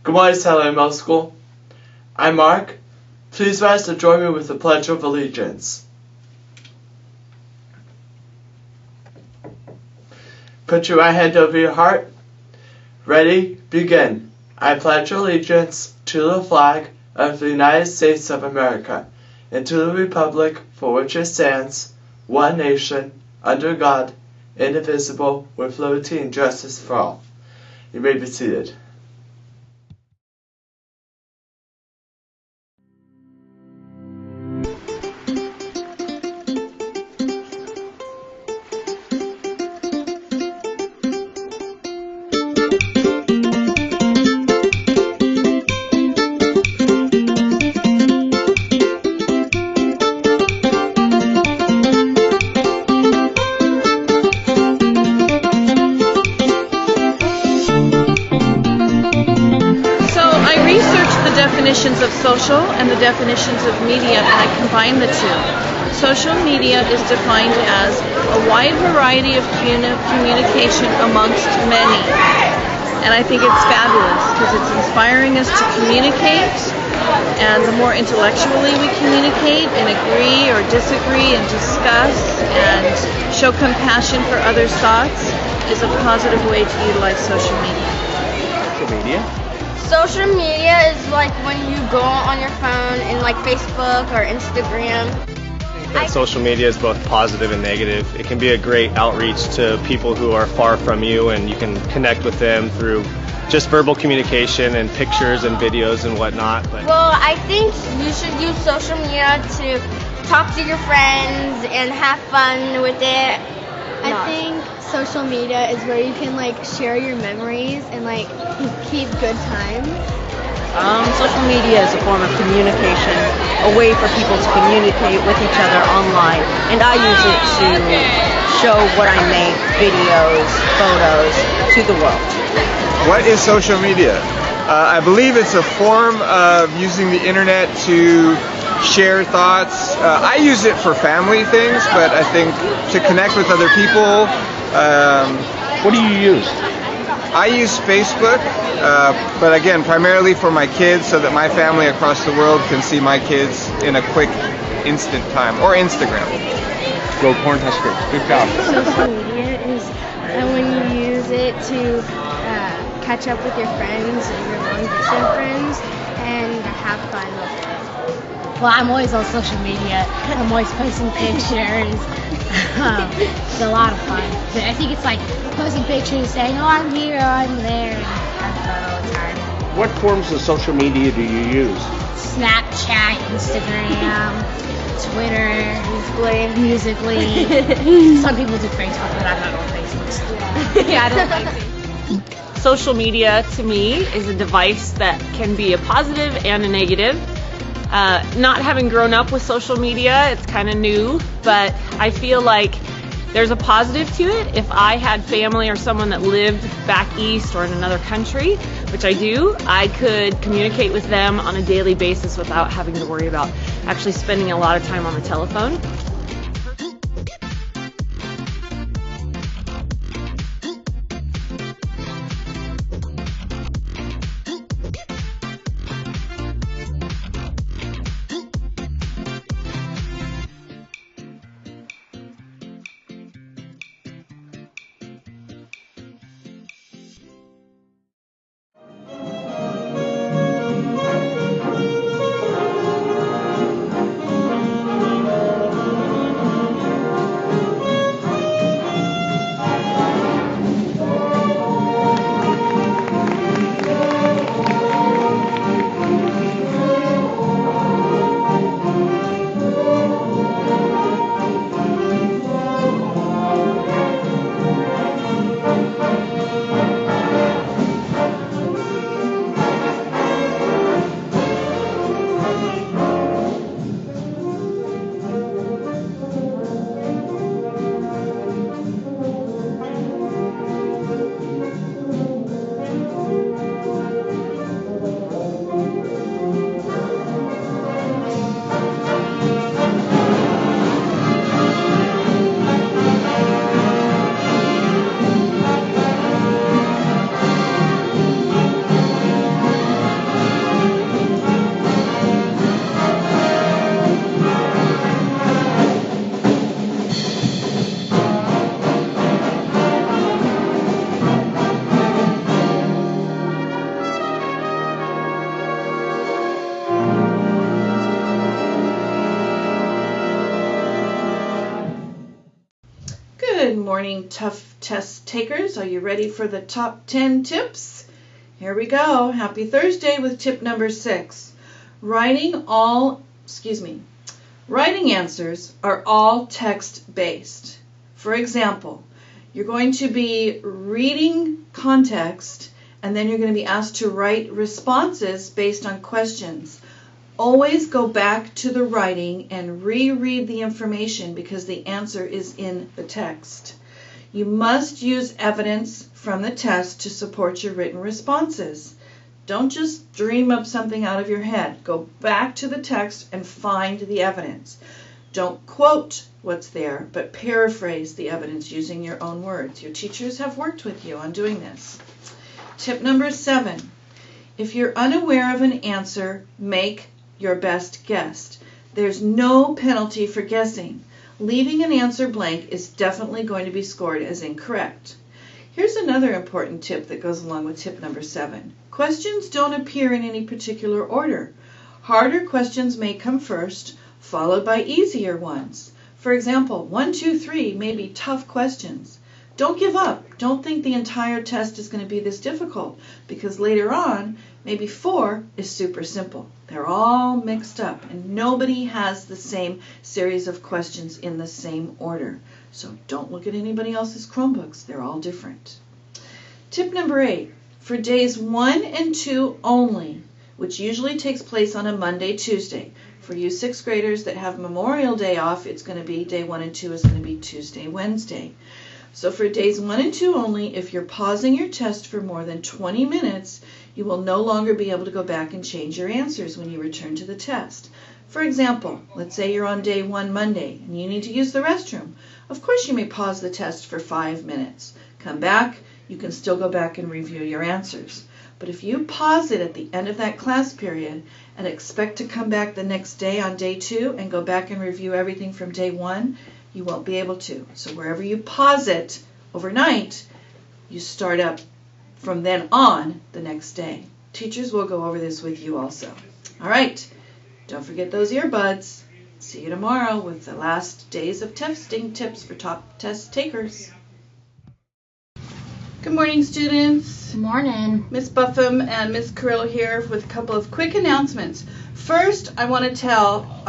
Good morning, Satellite Middle School. I'm Mark. Please rise to join me with the Pledge of Allegiance. Put your right hand over your heart. Ready, begin. I pledge allegiance to the flag of the United States of America and to the republic for which it stands, one nation, under God, indivisible, with liberty and justice for all. You may be seated. Definitions of social and the definitions of media, and I combine the two. Social media is defined as a wide variety of communication amongst many, and I think it's fabulous because it's inspiring us to communicate, and the more intellectually we communicate and agree or disagree and discuss and show compassion for others' thoughts is a positive way to utilize social media. Social media? Social media is like when you go on your phone and like Facebook or Instagram. I think that social media is both positive and negative. It can be a great outreach to people who are far from you, and you can connect with them through just verbal communication and pictures and videos and whatnot. Well, I think you should use social media to talk to your friends and have fun with it. I think social media is where you can like share your memories and like keep good times. Social media is a form of communication, a way for people to communicate with each other online, and I use it to show what I make, videos, photos, to the world. What is social media? I believe it's a form of using the internet to share thoughts. I use it for family things, but I think to connect with other people. What do you use? I use Facebook, but again, primarily for my kids, so that my family across the world can see my kids in a quick, instant time, or Instagram. Go Cornhuskers. Good job. Social media is when you use it to catch up with your friends and your long-distance friends and have fun with it. Well, I'm always on social media. I'm always posting pictures. It's a lot of fun. I think it's like posting pictures saying, oh, I'm here, or I'm there, and have fun all the time. What forms of social media do you use? Snapchat, Instagram, Twitter, Musical.ly. Some people do Facebook, but I'm not on Facebook. So. Yeah, I don't like it. Social media to me is a device that can be a positive and a negative. Not having grown up with social media, it's kind of new, but I feel like there's a positive to it. If I had family or someone that lived back east or in another country, which I do, I could communicate with them on a daily basis without having to worry about actually spending a lot of time on the telephone. morning, tough test takers. Are you ready for the top 10 tips? Here we go. Happy Thursday with tip number 6. Writing answers are all text-based. For example, you're going to be reading context, and then you're going to be asked to write responses based on questions. Always go back to the writing and reread the information because the answer is in the text. You must use evidence from the test to support your written responses. Don't just dream up something out of your head. Go back to the text and find the evidence. Don't quote what's there, but paraphrase the evidence using your own words. Your teachers have worked with you on doing this. Tip number 7. If you're unaware of an answer, make your best guess. There's no penalty for guessing. Leaving an answer blank is definitely going to be scored as incorrect. Here's another important tip that goes along with tip number 7. Questions don't appear in any particular order. Harder questions may come first, followed by easier ones. For example, 1, 2, 3 may be tough questions. Don't give up. Don't think the entire test is going to be this difficult, because later on, maybe 4 is super simple. They're all mixed up, and nobody has the same series of questions in the same order. So don't look at anybody else's Chromebooks. They're all different. Tip number 8. For days 1 and 2 only, which usually takes place on a Monday, Tuesday. For you 6th graders that have Memorial Day off, it's going to be day 1 and 2 is going to be Tuesday, Wednesday. So for days 1 and 2 only, if you're pausing your test for more than 20 minutes, you will no longer be able to go back and change your answers when you return to the test. For example, let's say you're on day 1 Monday and you need to use the restroom. Of course you may pause the test for 5 minutes. Come back, you can still go back and review your answers. But if you pause it at the end of that class period and expect to come back the next day on day 2 and go back and review everything from day 1, you won't be able to. So wherever you pause it overnight, you start up from then on the next day. Teachers will go over this with you also. All right, don't forget those earbuds. See you tomorrow with the last days of testing tips for top test takers. Good morning, students. Good morning. Miss Buffum and Miss Carrillo here with a couple of quick announcements. First, I want to tell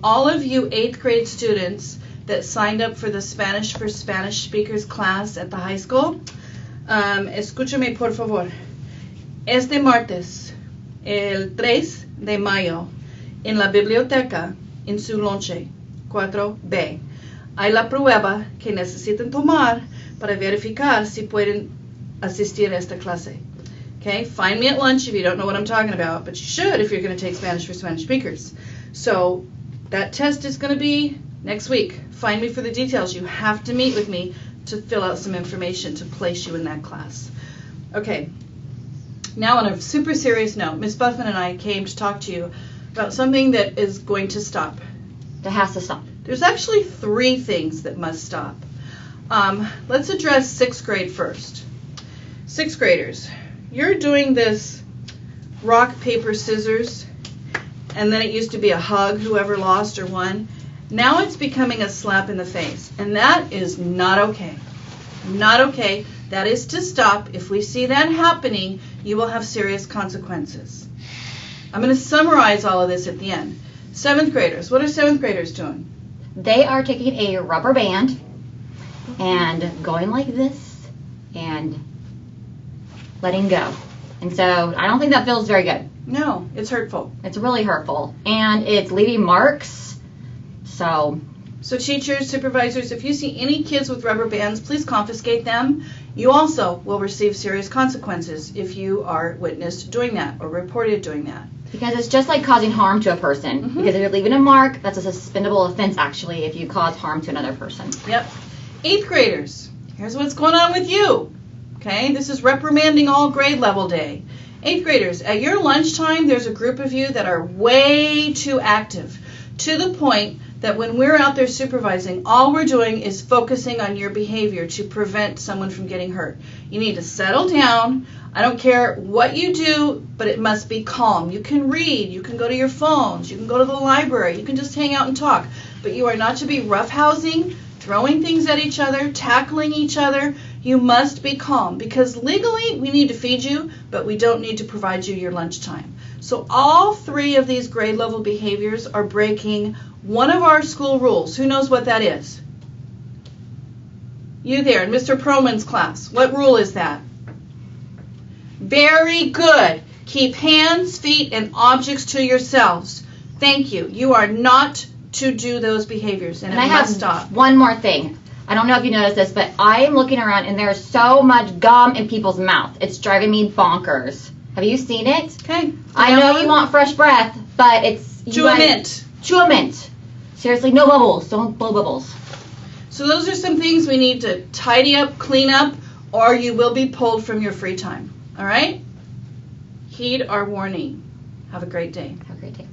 all of you 8th grade students that signed up for the Spanish for Spanish Speakers class at the high school. Escúchame, por favor. Este martes, el 3 de mayo, en la biblioteca, en su lonche, 4B, hay la prueba que necesitan tomar para verificar si pueden asistir a esta clase. Okay, find me at lunch if you don't know what I'm talking about, but you should if you're going to take Spanish for Spanish speakers. So that test is going to be next week. Find me for the details. You have to meet with me to fill out some information to place you in that class. Okay, now on a super serious note, Miss Buffman and I came to talk to you about something that is going to stop. That has to stop. There's actually 3 things that must stop. Let's address 6th grade first. 6th graders, you're doing this rock, paper, scissors, and then it used to be a hug, whoever lost or won. Now it's becoming a slap in the face, and that is not okay. Not okay. That is to stop. If we see that happening, you will have serious consequences. I'm going to summarize all of this at the end. 7th graders, what are 7th graders doing? They are taking a rubber band and going like this and letting go. And so I don't think that feels very good. No, it's hurtful. It's really hurtful. And it's leaving marks. So teachers, supervisors, if you see any kids with rubber bands, please confiscate them. You also will receive serious consequences if you are witnessed doing that or reported doing that. Because it's just like causing harm to a person. Mm-hmm. Because if you're leaving a mark, that's a suspendable offense, actually, if you cause harm to another person. Yep. 8th graders, here's what's going on with you. Okay, this is reprimanding all grade level day. 8th graders, at your lunchtime, there's a group of you that are way too active, to the point that when we're out there supervising, all we're doing is focusing on your behavior to prevent someone from getting hurt. You need to settle down. I don't care what you do, but it must be calm. You can read, you can go to your phones, you can go to the library, you can just hang out and talk, but you are not to be roughhousing, throwing things at each other, tackling each other, you must be calm, because legally we need to feed you, but we don't need to provide you your lunchtime. So all 3 of these grade level behaviors are breaking one of our school rules. Who knows what that is? You there in Mr. Proman's class. What rule is that? Very good. Keep hands, feet, and objects to yourselves. Thank you. You are not to do those behaviors, and it must stop. I have one more thing. I don't know if you noticed this, but I am looking around and there's so much gum in people's mouth. It's driving me bonkers. Have you seen it? Okay. I know you want fresh breath, but it's... Chew a mint. Chew a mint. Seriously, no bubbles. Don't blow bubbles. So those are some things we need to tidy up, clean up, or you will be pulled from your free time. All right? Heed our warning. Have a great day. Have a great day.